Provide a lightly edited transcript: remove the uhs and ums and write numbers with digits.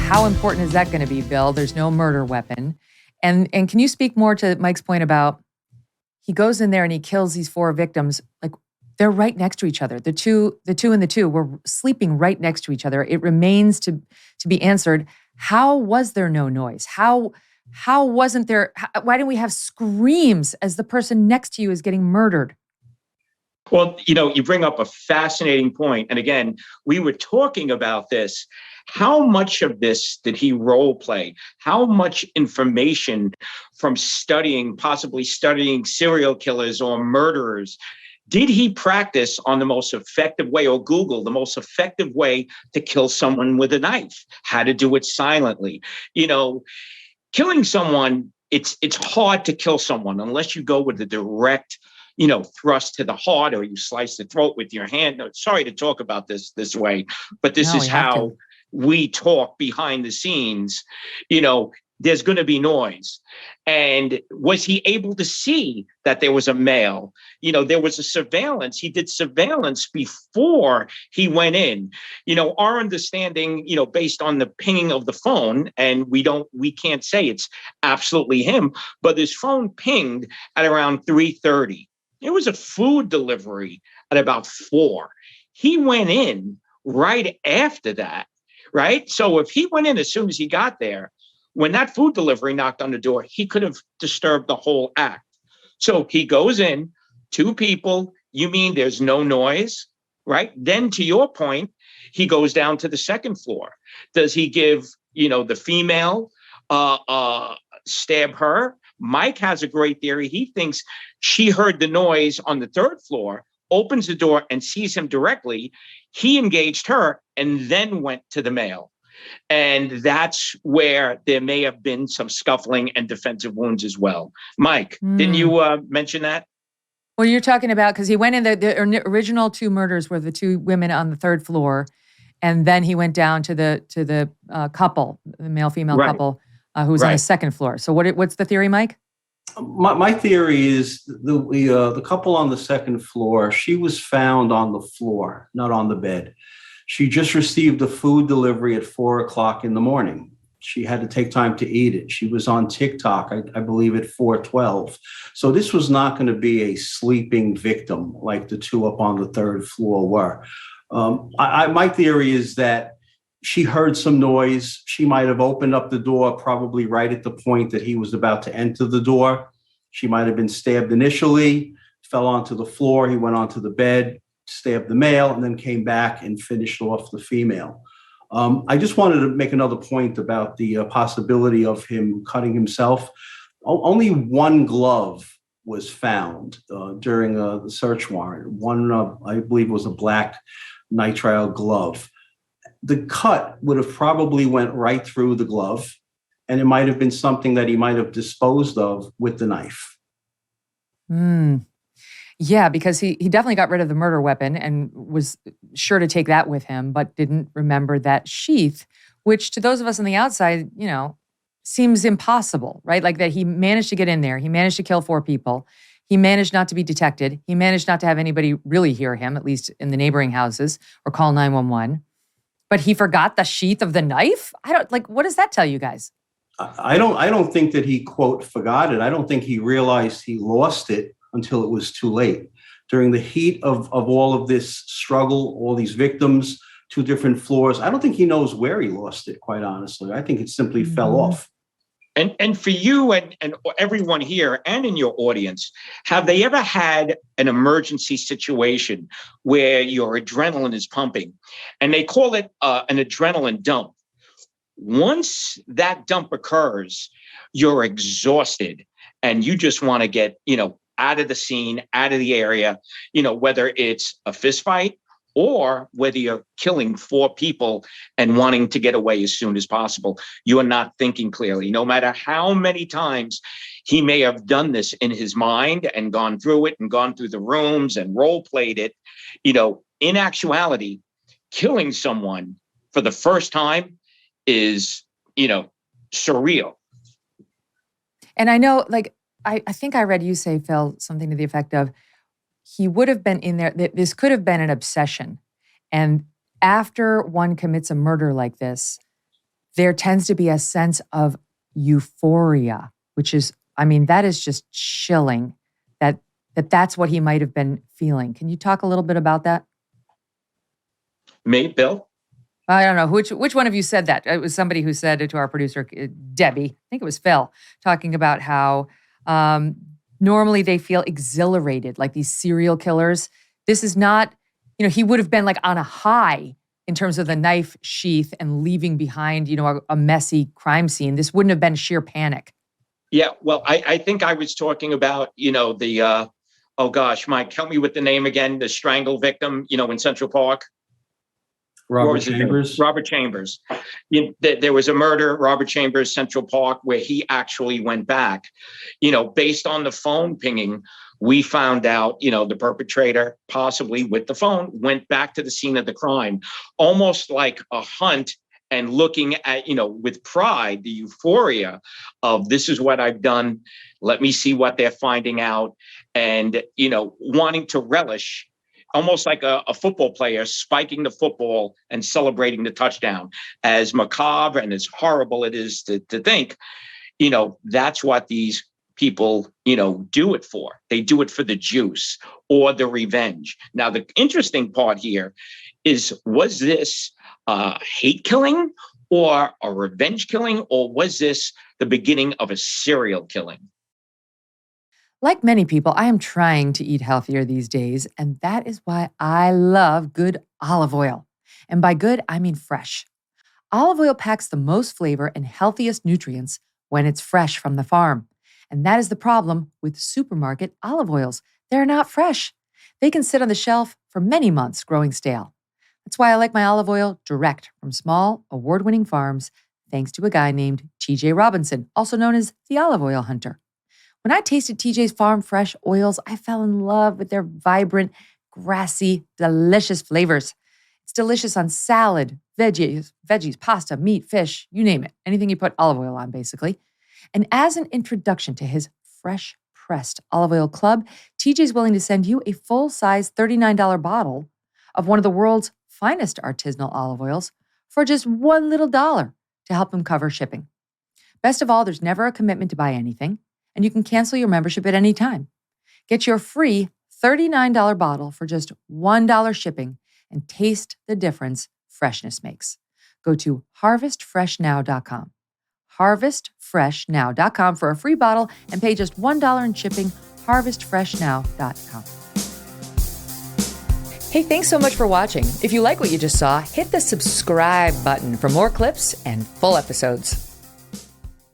how important is that going to be, Bill? There's no murder weapon. And can you speak more to Mike's point about he goes in there and he kills these 4 victims, like they're right next to each other. The two were sleeping right next to each other. It remains to be answered. How was there no noise? How wasn't there? Why didn't we have screams as the person next to you is getting murdered? Well, you bring up a fascinating point. And again, we were talking about this. How much of this did he role play? How much information from possibly studying serial killers or murderers, did he practice on the most effective way, or Google the most effective way to kill someone with a knife? How to do it silently? Killing someone, it's hard to kill someone unless you go with a direct thrust to the heart, or you slice the throat with your hand. No, sorry to talk about this way, but this is how we talk behind the scenes. There's going to be noise. And was he able to see that there was a male? There was a surveillance. He did surveillance before he went in. Our understanding, based on the pinging of the phone, and we can't say it's absolutely him, but his phone pinged at around 3:30. It was a food delivery at about 4. He went in right after that, right? So if he went in as soon as he got there, when that food delivery knocked on the door, he could have disturbed the whole act. So he goes in, 2 people, you mean there's no noise, right? Then to your point, he goes down to the 2nd floor. Does he give, the female stab her? Mike has a great theory. He thinks she heard the noise on the 3rd floor, opens the door and sees him directly. He engaged her and then went to the male. And that's where there may have been some scuffling and defensive wounds as well. Mike, didn't you mention that? Well, you're talking about, because he went in, the original 2 murders were the 2 women on the 3rd floor. And then he went down to the couple, the male-female couple, who was on the 2nd floor. So what's the theory, Mike? My theory is the couple on the 2nd floor, she was found on the floor, not on the bed. She just received a food delivery at 4:00 in the morning. She had to take time to eat it. She was on TikTok, I believe, at 4:12. So this was not going to be a sleeping victim like the 2 up on the 3rd floor were. My theory is that she heard some noise. She might have opened up the door probably right at the point that he was about to enter the door. She might have been stabbed initially, fell onto the floor. He went onto the bed, stabbed the male, and then came back and finished off the female. I just wanted to make another point about the possibility of him cutting himself. Only 1 glove was found during the search warrant. One, I believe, was a black nitrile glove. The cut would have probably went right through the glove, and it might have been something that he might have disposed of with the knife. Yeah, because he definitely got rid of the murder weapon and was sure to take that with him, but didn't remember that sheath, which to those of us on the outside, seems impossible, right? Like that he managed to get in there. He managed to kill 4 people. He managed not to be detected. He managed not to have anybody really hear him, at least in the neighboring houses, or call 911. But he forgot the sheath of the knife? What does that tell you guys? I don't think that he, quote, forgot it. I don't think he realized he lost it until it was too late. During the heat of all of this struggle, all these victims, 2 different floors, I don't think he knows where he lost it, quite honestly. I think it simply fell off. And for you and everyone here and in your audience, have they ever had an emergency situation where your adrenaline is pumping? And they call it an adrenaline dump. Once that dump occurs, you're exhausted and you just want to get, out of the scene, out of the area, whether it's a fist fight or whether you're killing 4 people and wanting to get away as soon as possible. You are not thinking clearly. No matter how many times he may have done this in his mind and gone through it and gone through the rooms and role played it, in actuality, killing someone for the first time is, surreal. And I know, I think I read you say, Phil, something to the effect of, he would have been in there, this could have been an obsession. And after one commits a murder like this, there tends to be a sense of euphoria, which is, that is just chilling that's what he might have been feeling. Can you talk a little bit about that? Me, Bill? I don't know. Which one of you said that? It was somebody who said it to our producer, Debbie. I think it was Phil, talking about how normally they feel exhilarated, like these serial killers. This is not, he would have been like on a high in terms of the knife sheath and leaving behind, a messy crime scene. This wouldn't have been sheer panic. Yeah, well, I think I was talking about, the, oh gosh, Mike, help me with the name again, the strangle victim, in Central Park. Robert Chambers. Robert Chambers. There was a murder, Robert Chambers, Central Park, where he actually went back. Based on the phone pinging, we found out, the perpetrator, possibly with the phone, went back to the scene of the crime, almost like a hunt and looking at, with pride, the euphoria of this is what I've done. Let me see what they're finding out. And, wanting to relish, almost like a football player spiking the football and celebrating the touchdown. As macabre and as horrible it is to think, that's what these people, do it for. They do it for the juice or the revenge. Now, the interesting part here is, was this a hate killing or a revenge killing, or was this the beginning of a serial killing? Like many people, I am trying to eat healthier these days, and that is why I love good olive oil. And by good, I mean fresh. Olive oil packs the most flavor and healthiest nutrients when it's fresh from the farm. And that is the problem with supermarket olive oils. They're not fresh. They can sit on the shelf for many months growing stale. That's why I like my olive oil direct from small, award-winning farms, thanks to a guy named TJ Robinson, also known as the Olive Oil Hunter. When I tasted TJ's farm fresh oils, I fell in love with their vibrant, grassy, delicious flavors. It's delicious on salad, veggies, pasta, meat, fish, you name it. Anything you put olive oil on, basically. And as an introduction to his fresh pressed olive oil club, TJ's willing to send you a full-size $39 bottle of one of the world's finest artisanal olive oils for just $1 little to help him cover shipping. Best of all, there's never a commitment to buy anything, and you can cancel your membership at any time. Get your free $39 bottle for just $1 shipping and taste the difference freshness makes. Go to harvestfreshnow.com. harvestfreshnow.com for a free bottle and pay just $1 in shipping. harvestfreshnow.com. Hey, thanks so much for watching. If you like what you just saw, hit the subscribe button for more clips and full episodes.